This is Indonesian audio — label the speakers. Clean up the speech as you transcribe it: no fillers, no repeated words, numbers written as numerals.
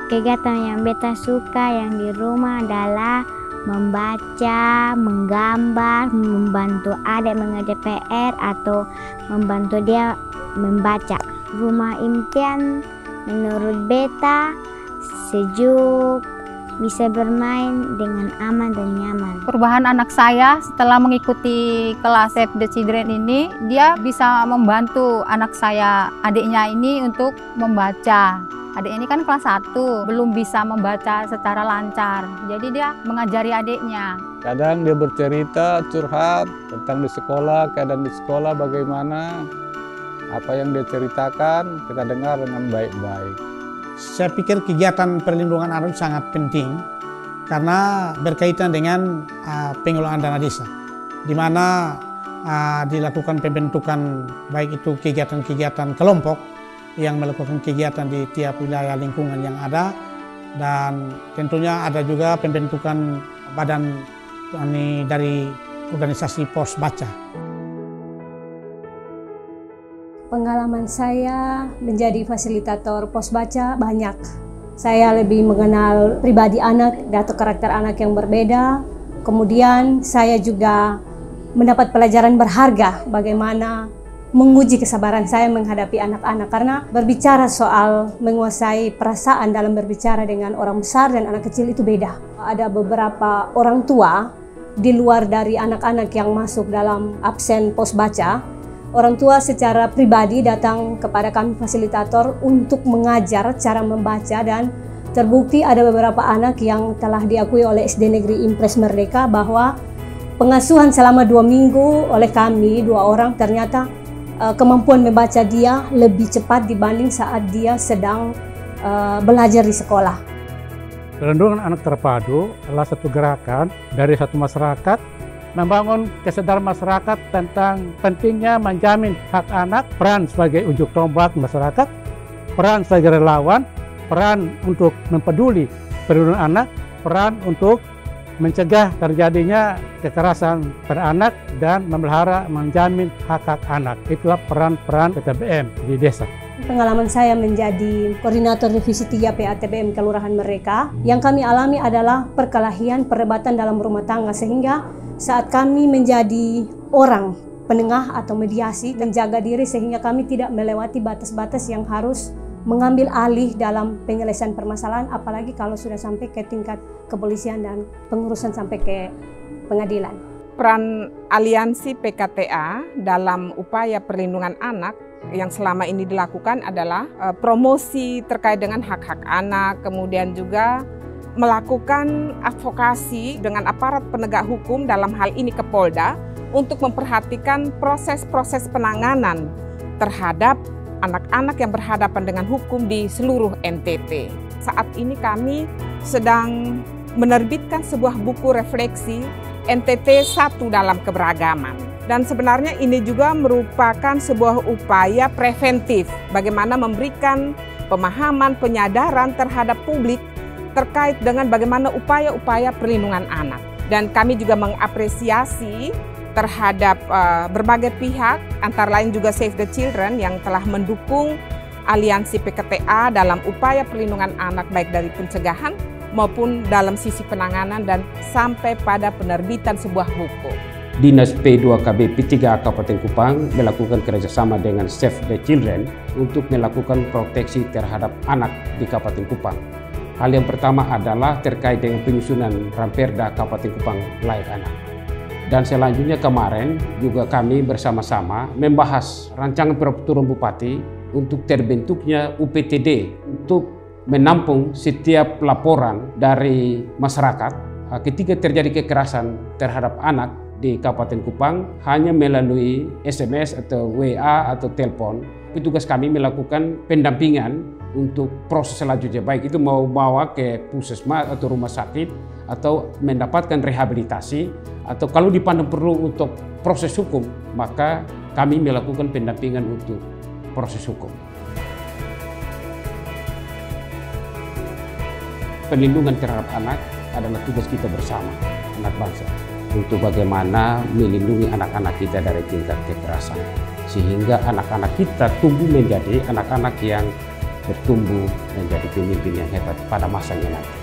Speaker 1: Kegiatan yang beta suka yang di rumah adalah membaca, menggambar, membantu adik mengerjakan PR atau membantu dia membaca. Rumah impian menurut beta sejuk, bisa bermain dengan aman dan nyaman.
Speaker 2: Perubahan anak saya setelah mengikuti kelas Save the Children ini, dia bisa membantu anak saya, adiknya ini untuk membaca. Adik ini kan kelas 1, belum bisa membaca secara lancar. Jadi dia mengajari adiknya.
Speaker 3: Kadang dia bercerita, curhat tentang di sekolah, keadaan di sekolah bagaimana. Apa yang dia ceritakan, kita dengar dengan baik-baik.
Speaker 4: Saya pikir kegiatan perlindungan anak sangat penting karena berkaitan dengan pengelolaan dana desa, di mana dilakukan pembentukan baik itu kegiatan-kegiatan kelompok yang melakukan kegiatan di tiap wilayah lingkungan yang ada, dan tentunya ada juga pembentukan badan dari organisasi pos baca.
Speaker 5: Pengalaman saya menjadi fasilitator pos baca banyak. Saya lebih mengenal pribadi anak atau karakter anak yang berbeda. Kemudian saya juga mendapat pelajaran berharga bagaimana menguji kesabaran saya menghadapi anak-anak, karena berbicara soal menguasai perasaan dalam berbicara dengan orang besar dan anak kecil itu beda. Ada beberapa orang tua di luar dari anak-anak yang masuk dalam absen pos baca. Orang tua secara pribadi datang kepada kami fasilitator untuk mengajar cara membaca, dan terbukti ada beberapa anak yang telah diakui oleh SD Negeri Impres Merdeka bahwa pengasuhan selama 2 minggu oleh kami 2 orang, ternyata kemampuan membaca dia lebih cepat dibanding saat dia sedang belajar di sekolah.
Speaker 6: Perlindungan anak terpadu adalah satu gerakan dari satu masyarakat membangun kesadaran masyarakat tentang pentingnya menjamin hak anak, peran sebagai ujung tombak masyarakat, peran sebagai relawan, peran untuk mempeduli perlindungan anak, peran untuk mencegah terjadinya kekerasan pada anak, dan memelihara menjamin hak-hak anak. Itulah peran-peran PTBM di desa.
Speaker 5: Pengalaman saya menjadi koordinator divisi 3 PATBM Kelurahan Mereka, yang kami alami adalah perkelahian, perdebatan dalam rumah tangga, sehingga saat kami menjadi orang penengah atau mediasi, menjaga diri sehingga kami tidak melewati batas-batas yang harus mengambil alih dalam penyelesaian permasalahan, apalagi kalau sudah sampai ke tingkat kepolisian dan pengurusan sampai ke pengadilan.
Speaker 7: Peran aliansi PKTA dalam upaya perlindungan anak yang selama ini dilakukan adalah promosi terkait dengan hak-hak anak, kemudian juga melakukan advokasi dengan aparat penegak hukum, dalam hal ini ke Polda, untuk memperhatikan proses-proses penanganan terhadap anak-anak yang berhadapan dengan hukum di seluruh NTT. Saat ini kami sedang menerbitkan sebuah buku refleksi NTT 1 dalam keberagaman. Dan sebenarnya ini juga merupakan sebuah upaya preventif bagaimana memberikan pemahaman, penyadaran terhadap publik terkait dengan bagaimana upaya-upaya perlindungan anak. Dan kami juga mengapresiasi terhadap berbagai pihak, antara lain juga Save the Children yang telah mendukung aliansi PKTA dalam upaya perlindungan anak, baik dari pencegahan maupun dalam sisi penanganan dan sampai pada penerbitan sebuah buku.
Speaker 8: Dinas P2KB P3A Kabupaten Kupang melakukan kerjasama dengan Save the Children untuk melakukan proteksi terhadap anak di Kabupaten Kupang. Hal yang pertama adalah terkait dengan penyusunan Ramperda Kabupaten Kupang Layak Anak. Dan selanjutnya kemarin juga kami bersama-sama membahas rancangan peraturan Bupati untuk terbentuknya UPTD untuk menampung setiap laporan dari masyarakat ketika terjadi kekerasan terhadap anak di Kabupaten Kupang hanya melalui SMS atau WA atau telepon. Petugas kami melakukan pendampingan untuk proses selanjutnya, baik itu mau bawa ke puskesmas atau rumah sakit atau mendapatkan rehabilitasi, atau kalau dipandang perlu untuk proses hukum, maka kami melakukan pendampingan untuk proses hukum. Perlindungan terhadap anak adalah tugas kita bersama, anak bangsa, untuk bagaimana melindungi anak-anak kita dari tingkat kekerasan, sehingga anak-anak kita tumbuh menjadi anak-anak yang bertumbuh menjadi pemimpin yang hebat pada masanya nanti.